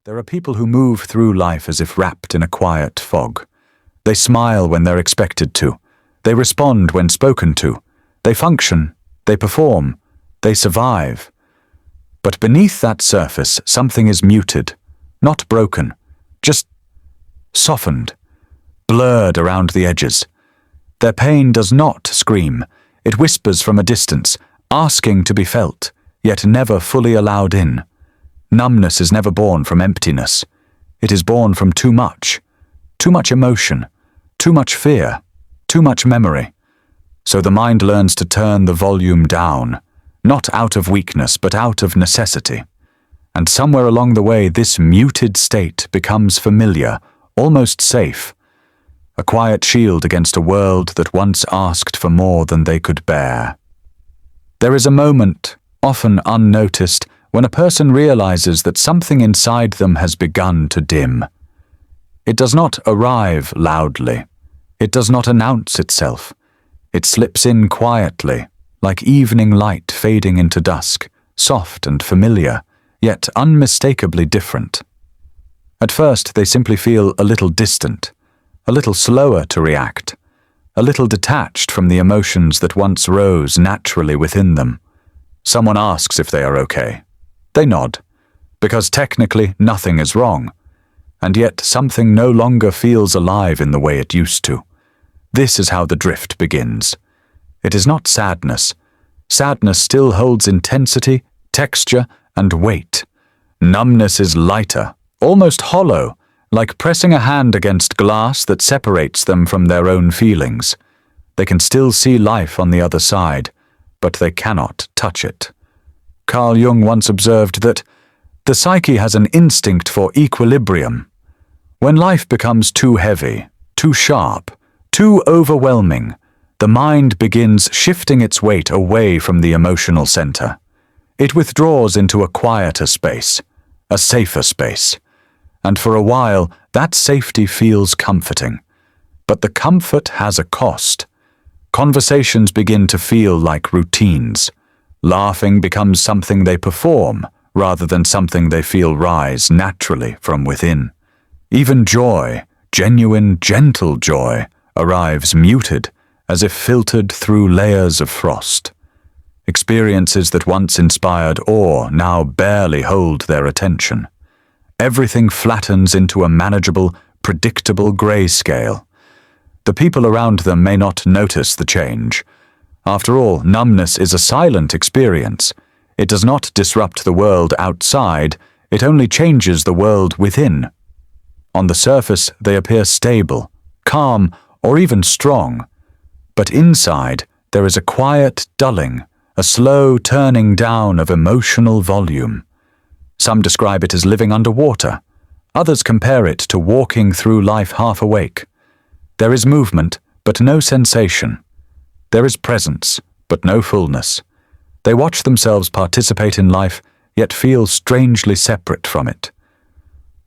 There are people who move through life as if wrapped in a quiet fog. They smile when they're expected to. They respond when spoken to. They function. They perform. They survive. But beneath that surface, something is muted, not broken, just softened, blurred around the edges. Their pain does not scream. It whispers from a distance, asking to be felt, yet never fully allowed in. Numbness is never born from emptiness. It is born from too much emotion, too much fear, too much memory. So the mind learns to turn the volume down, not out of weakness, but out of necessity. And somewhere along the way, this muted state becomes familiar, almost safe. A quiet shield against a world that once asked for more than they could bear. There is a moment, often unnoticed, when a person realizes that something inside them has begun to dim. It does not arrive loudly. It does not announce itself. It slips in quietly, like evening light fading into dusk, soft and familiar, yet unmistakably different. At first, they simply feel a little distant, a little slower to react, a little detached from the emotions that once rose naturally within them. Someone asks if they are okay. They nod, because technically nothing is wrong, and yet something no longer feels alive in the way it used to. This is how the drift begins. It is not sadness. Sadness still holds intensity, texture, and weight. Numbness is lighter, almost hollow, like pressing a hand against glass that separates them from their own feelings. They can still see life on the other side, but they cannot touch it. Carl Jung once observed that the psyche has an instinct for equilibrium. When life becomes too heavy, too sharp, too overwhelming, the mind begins shifting its weight away from the emotional center. It withdraws into a quieter space, a safer space. And for a while, that safety feels comforting. But the comfort has a cost. Conversations begin to feel like routines. Laughing becomes something they perform, rather than something they feel rise naturally from within. Even joy, genuine, gentle joy, arrives muted, as if filtered through layers of frost. Experiences that once inspired awe now barely hold their attention. Everything flattens into a manageable, predictable grayscale. The people around them may not notice the change. After all, numbness is a silent experience. It does not disrupt the world outside, it only changes the world within. On the surface, they appear stable, calm, or even strong. But inside, there is a quiet dulling, a slow turning down of emotional volume. Some describe it as living underwater. Others compare it to walking through life half awake. There is movement, but no sensation. There is presence, but no fullness. They watch themselves participate in life, yet feel strangely separate from it.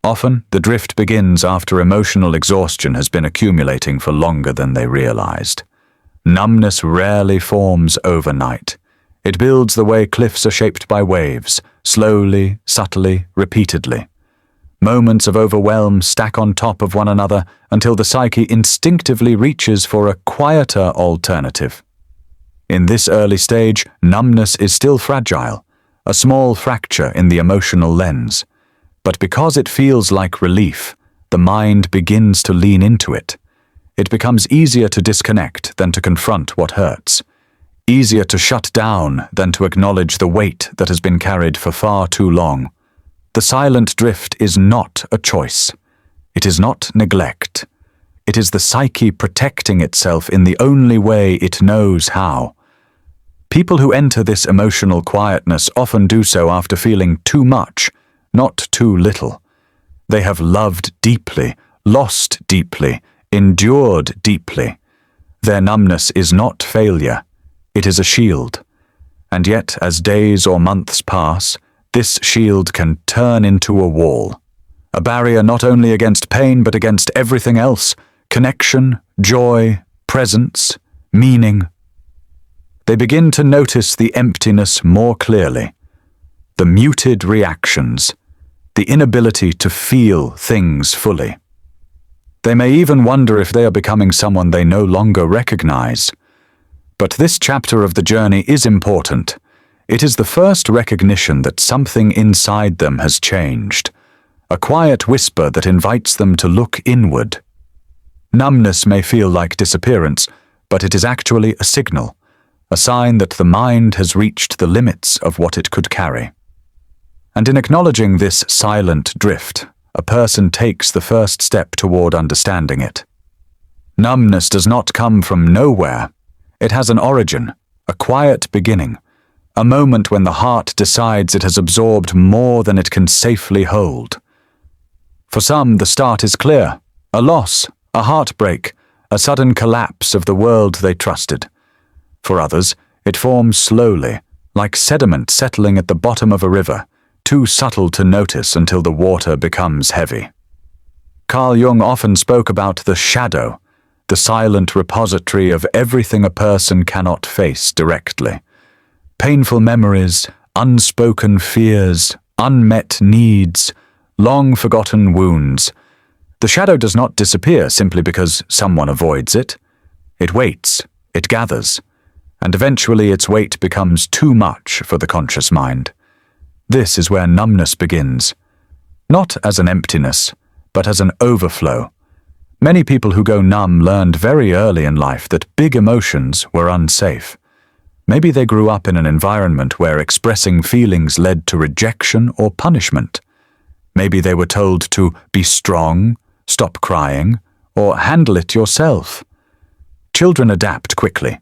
Often, the drift begins after emotional exhaustion has been accumulating for longer than they realized. Numbness rarely forms overnight. It builds the way cliffs are shaped by waves, slowly, subtly, repeatedly. Moments of overwhelm stack on top of one another until the psyche instinctively reaches for a quieter alternative. In this early stage, numbness is still fragile, a small fracture in the emotional lens. But because it feels like relief, the mind begins to lean into it. It becomes easier to disconnect than to confront what hurts. Easier to shut down than to acknowledge the weight that has been carried for far too long. The silent drift is not a choice. It is not neglect. It is the psyche protecting itself in the only way it knows how. People who enter this emotional quietness often do so after feeling too much, not too little. They have loved deeply, lost deeply, endured deeply. Their numbness is not failure. It is a shield. And yet, as days or months pass, this shield can turn into a wall. A barrier not only against pain but against everything else: connection, joy, presence, meaning. They begin to notice the emptiness more clearly. The muted reactions. the inability to feel things fully. They may even wonder if they are becoming someone they no longer recognize. But this chapter of the journey is important. It is the first recognition that something inside them has changed, a quiet whisper that invites them to look inward. Numbness may feel like disappearance, but it is actually a signal, a sign that the mind has reached the limits of what it could carry. And in acknowledging this silent drift, a person takes the first step toward understanding it. Numbness does not come from nowhere. It has an origin, a quiet beginning, a moment when the heart decides it has absorbed more than it can safely hold. For some, the start is clear: a loss, a heartbreak, a sudden collapse of the world they trusted. For others, it forms slowly, like sediment settling at the bottom of a river, too subtle to notice until the water becomes heavy. Carl Jung often spoke about the shadow, the silent repository of everything a person cannot face directly. Painful memories, unspoken fears, unmet needs, long-forgotten wounds. The shadow does not disappear simply because someone avoids it. It waits, it gathers, and eventually its weight becomes too much for the conscious mind. This is where numbness begins, not as an emptiness, but as an overflow. Many people who go numb learned very early in life that big emotions were unsafe. Maybe they grew up in an environment where expressing feelings led to rejection or punishment. Maybe they were told to be strong, stop crying, or handle it yourself. Children adapt quickly.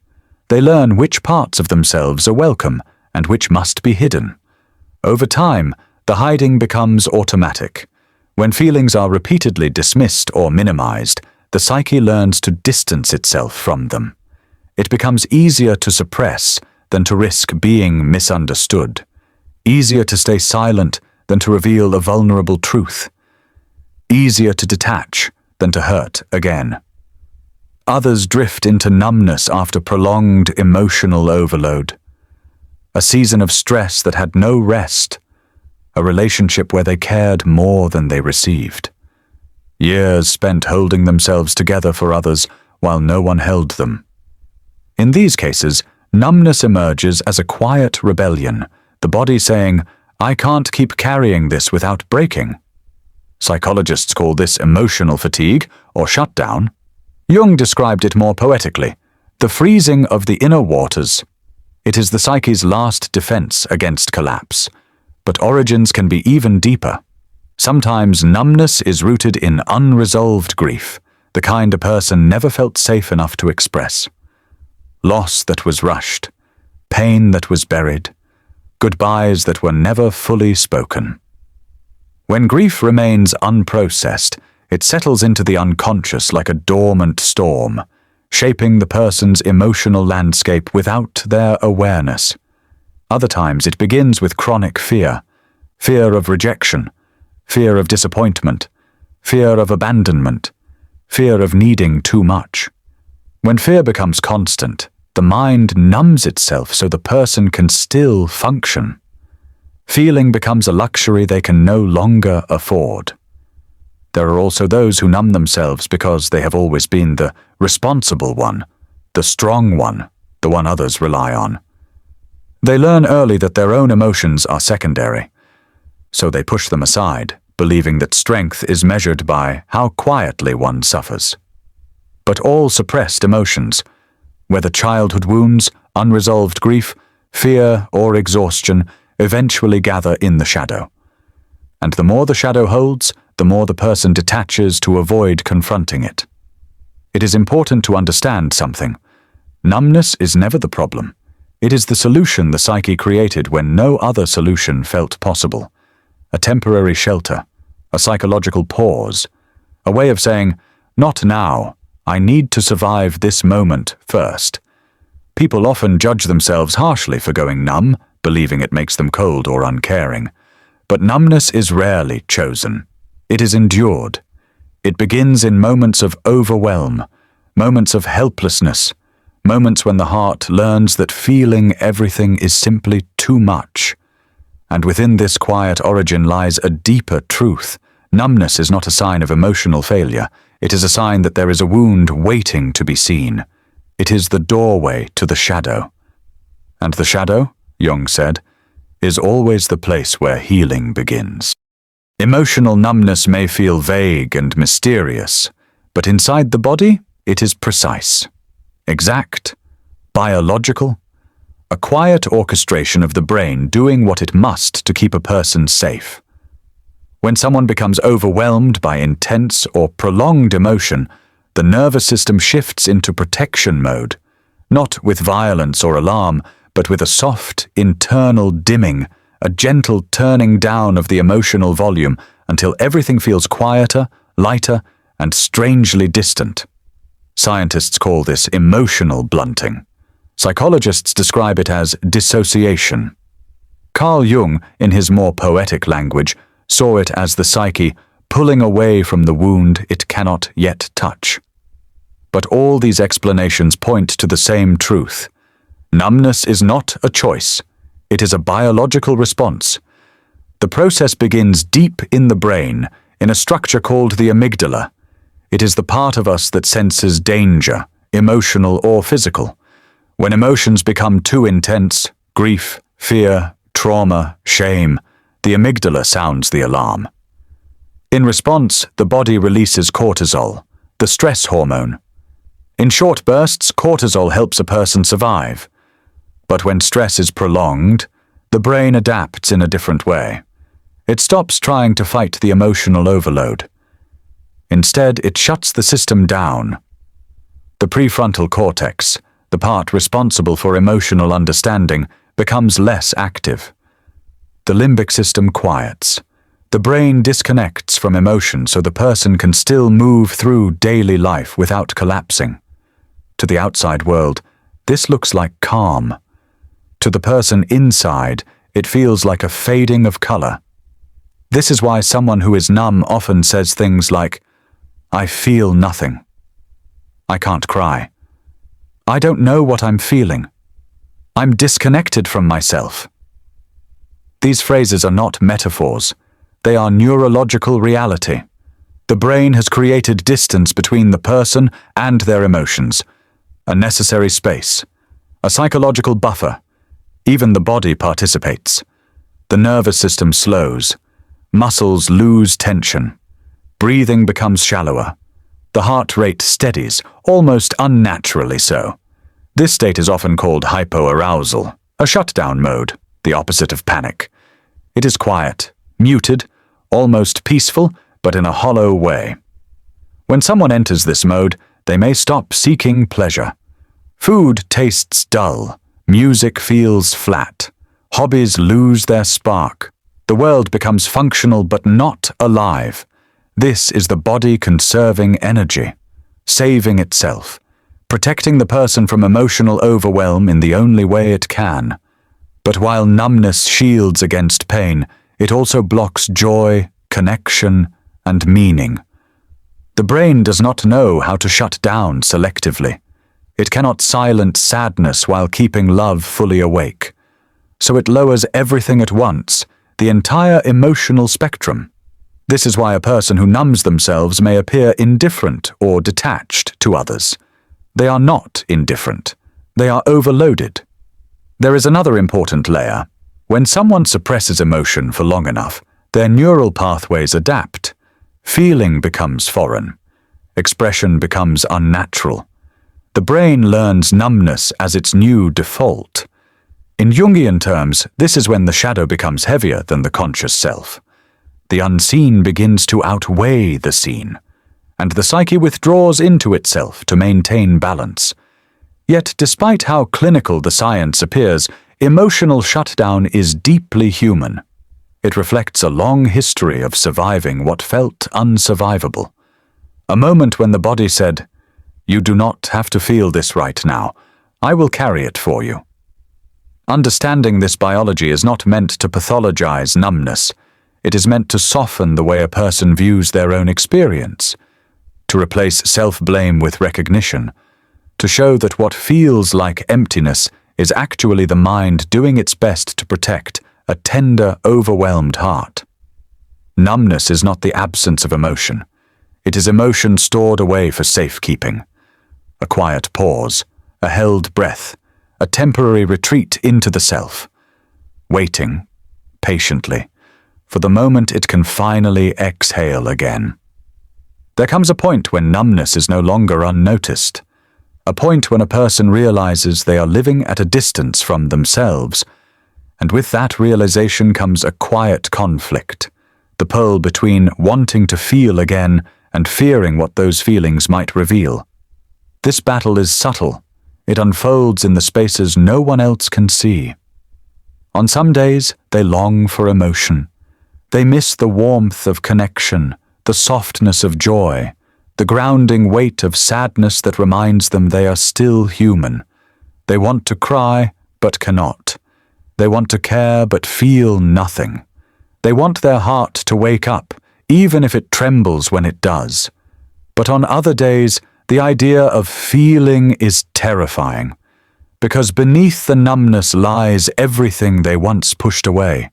They learn which parts of themselves are welcome and which must be hidden. Over time, the hiding becomes automatic. When feelings are repeatedly dismissed or minimized, the psyche learns to distance itself from them. It becomes easier to suppress than to risk being misunderstood, easier to stay silent than to reveal a vulnerable truth, easier to detach than to hurt again. Others drift into numbness after prolonged emotional overload, a season of stress that had no rest, a relationship where they cared more than they received. Years spent holding themselves together for others while no one held them. In these cases, numbness emerges as a quiet rebellion, the body saying, "I can't keep carrying this without breaking." Psychologists call this emotional fatigue or shutdown. Jung described it more poetically, the freezing of the inner waters. It is the psyche's last defense against collapse. But origins can be even deeper. Sometimes numbness is rooted in unresolved grief, the kind a person never felt safe enough to express. Loss that was rushed, pain that was buried, goodbyes that were never fully spoken. When grief remains unprocessed, it settles into the unconscious like a dormant storm, shaping the person's emotional landscape without their awareness. Other times it begins with chronic fear, fear of rejection, fear of disappointment, fear of abandonment, fear of needing too much. When fear becomes constant, the mind numbs itself so the person can still function. Feeling becomes a luxury they can no longer afford. There are also those who numb themselves because they have always been the responsible one, the strong one, the one others rely on. They learn early that their own emotions are secondary, so they push them aside, believing that strength is measured by how quietly one suffers. But all suppressed emotions, whether childhood wounds, unresolved grief, fear, or exhaustion, eventually gather in the shadow. And the more the shadow holds, the more the person detaches to avoid confronting it. It is important to understand something. Numbness is never the problem. It is the solution the psyche created when no other solution felt possible. A temporary shelter, a psychological pause, a way of saying, "Not now, I need to survive this moment first." People often judge themselves harshly for going numb, believing it makes them cold or uncaring. But numbness is rarely chosen. It is endured. It begins in moments of overwhelm, moments of helplessness, moments when the heart learns that feeling everything is simply too much. And within this quiet origin lies a deeper truth. Numbness is not a sign of emotional failure. It is a sign that there is a wound waiting to be seen. It is the doorway to the shadow. And the shadow, Jung said, is always the place where healing begins. Emotional numbness may feel vague and mysterious, but inside the body, it is precise, exact, biological, a quiet orchestration of the brain doing what it must to keep a person safe. When someone becomes overwhelmed by intense or prolonged emotion, the nervous system shifts into protection mode, not with violence or alarm, but with a soft, internal dimming, a gentle turning down of the emotional volume until everything feels quieter, lighter, and strangely distant. Scientists call this emotional blunting. Psychologists describe it as dissociation. Carl Jung, in his more poetic language, saw it as the psyche pulling away from the wound it cannot yet touch. But all these explanations point to the same truth. Numbness is not a choice. It is a biological response. The process begins deep in the brain, in a structure called the amygdala. It is the part of us that senses danger, emotional or physical. When emotions become too intense, grief, fear, trauma, shame, the amygdala sounds the alarm. In response, the body releases cortisol, the stress hormone. In short bursts, cortisol helps a person survive. But when stress is prolonged, the brain adapts in a different way. It stops trying to fight the emotional overload. Instead, it shuts the system down. The prefrontal cortex, the part responsible for emotional understanding, becomes less active. The limbic system quiets. The brain disconnects from emotion so the person can still move through daily life without collapsing. To the outside world, this looks like calm. To the person inside, it feels like a fading of color. This is why someone who is numb often says things like, "I feel nothing. I can't cry. I don't know what I'm feeling. I'm disconnected from myself." These phrases are not metaphors. They are neurological reality. The brain has created distance between the person and their emotions, a necessary space, a psychological buffer. Even the body participates. The nervous system slows. Muscles lose tension. Breathing becomes shallower. The heart rate steadies, almost unnaturally so. This state is often called hypoarousal, a shutdown mode, the opposite of panic. It is quiet, muted, almost peaceful, but in a hollow way. When someone enters this mode, they may stop seeking pleasure. Food tastes dull. Music feels flat. Hobbies lose their spark. The world becomes functional but not alive. This is the body conserving energy, saving itself, protecting the person from emotional overwhelm in the only way it can. But while numbness shields against pain, it also blocks joy, connection, and meaning. The brain does not know how to shut down selectively. It cannot silence sadness while keeping love fully awake. So it lowers everything at once, the entire emotional spectrum. This is why a person who numbs themselves may appear indifferent or detached to others. They are not indifferent. They are overloaded. There is another important layer. When someone suppresses emotion for long enough, their neural pathways adapt. Feeling becomes foreign. Expression becomes unnatural. The brain learns numbness as its new default. In Jungian terms, this is when the shadow becomes heavier than the conscious self. The unseen begins to outweigh the seen, and the psyche withdraws into itself to maintain balance. Yet, despite how clinical the science appears, emotional shutdown is deeply human. It reflects a long history of surviving what felt unsurvivable. A moment when the body said, "You do not have to feel this right now. I will carry it for you." Understanding this biology is not meant to pathologize numbness. It is meant to soften the way a person views their own experience, to replace self-blame with recognition, to show that what feels like emptiness is actually the mind doing its best to protect a tender, overwhelmed heart. Numbness is not the absence of emotion. It is emotion stored away for safekeeping. A quiet pause, a held breath, a temporary retreat into the self, waiting, patiently, for the moment it can finally exhale again. There comes a point when numbness is no longer unnoticed, a point when a person realizes they are living at a distance from themselves, and with that realization comes a quiet conflict, the pull between wanting to feel again and fearing what those feelings might reveal. This battle is subtle. It unfolds in the spaces no one else can see. On some days, they long for emotion. They miss the warmth of connection, the softness of joy, the grounding weight of sadness that reminds them they are still human. They want to cry, but cannot. They want to care, but feel nothing. They want their heart to wake up, even if it trembles when it does. But on other days, the idea of feeling is terrifying, because beneath the numbness lies everything they once pushed away,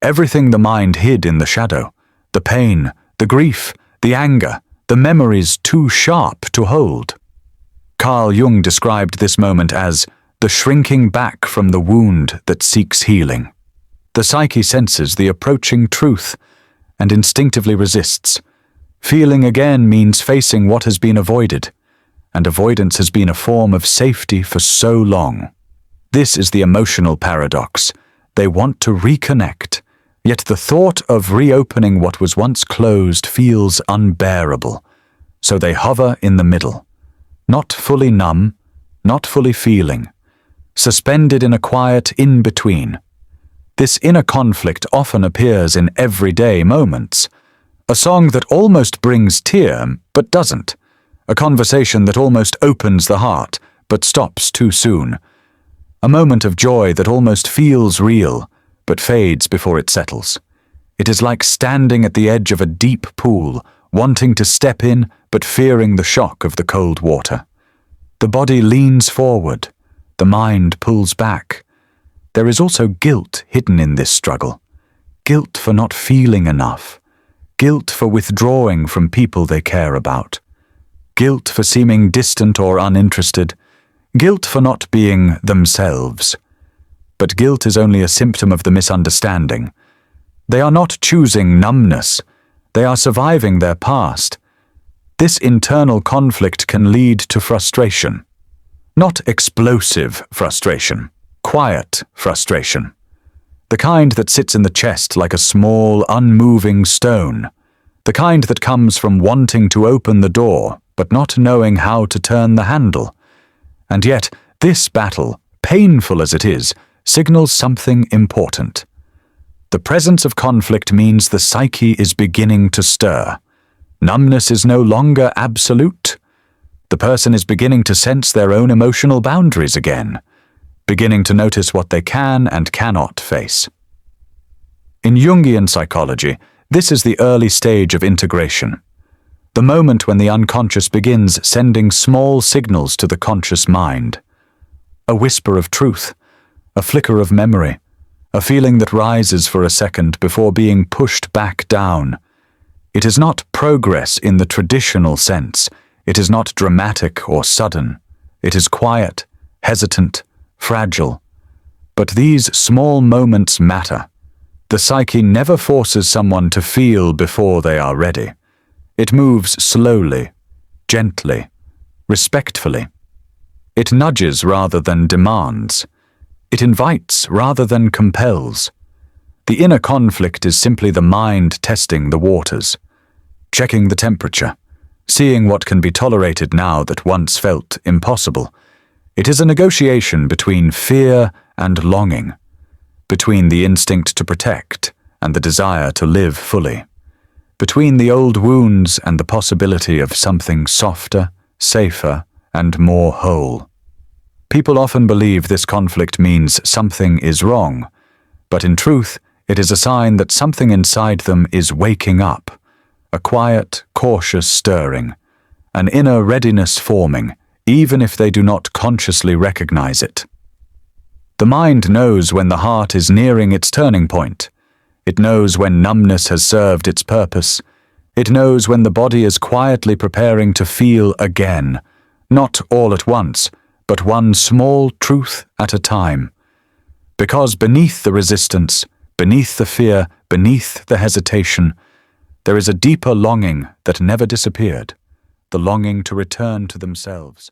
everything the mind hid in the shadow, the pain, the grief, the anger, the memories too sharp to hold. Carl Jung described this moment as the shrinking back from the wound that seeks healing. The psyche senses the approaching truth and instinctively resists. Feeling again means facing what has been avoided, and avoidance has been a form of safety for so long. This is the emotional paradox. They want to reconnect, yet the thought of reopening what was once closed feels unbearable, so they hover in the middle, not fully numb, not fully feeling, suspended in a quiet in-between. This inner conflict often appears in everyday moments. A song that almost brings tear, but doesn't. A conversation that almost opens the heart, but stops too soon. A moment of joy that almost feels real, but fades before it settles. It is like standing at the edge of a deep pool, wanting to step in, but fearing the shock of the cold water. The body leans forward, the mind pulls back. There is also guilt hidden in this struggle. Guilt for not feeling enough. Guilt for withdrawing from people they care about. Guilt for seeming distant or uninterested. Guilt for not being themselves. But guilt is only a symptom of the misunderstanding. They are not choosing numbness. They are surviving their past. This internal conflict can lead to frustration. Not explosive frustration. Quiet frustration. The kind that sits in the chest like a small, unmoving stone. The kind that comes from wanting to open the door, but not knowing how to turn the handle. And yet, this battle, painful as it is, signals something important. The presence of conflict means the psyche is beginning to stir. Numbness is no longer absolute. The person is beginning to sense their own emotional boundaries again, beginning to notice what they can and cannot face. In Jungian psychology, this is the early stage of integration. The moment when the unconscious begins sending small signals to the conscious mind. A whisper of truth, a flicker of memory, a feeling that rises for a second before being pushed back down. It is not progress in the traditional sense. It is not dramatic or sudden. It is quiet, hesitant, fragile. But these small moments matter. The psyche never forces someone to feel before they are ready. It moves slowly, gently, respectfully. It nudges rather than demands. It invites rather than compels. The inner conflict is simply the mind testing the waters, checking the temperature, seeing what can be tolerated now that once felt impossible. It is a negotiation between fear and longing, between the instinct to protect and the desire to live fully, between the old wounds and the possibility of something softer, safer, and more whole. People often believe this conflict means something is wrong, but in truth, it is a sign that something inside them is waking up, a quiet, cautious stirring, an inner readiness forming, even if they do not consciously recognize it. The mind knows when the heart is nearing its turning point. It knows when numbness has served its purpose. It knows when the body is quietly preparing to feel again, not all at once, but one small truth at a time. Because beneath the resistance, beneath the fear, beneath the hesitation, there is a deeper longing that never disappeared, the longing to return to themselves.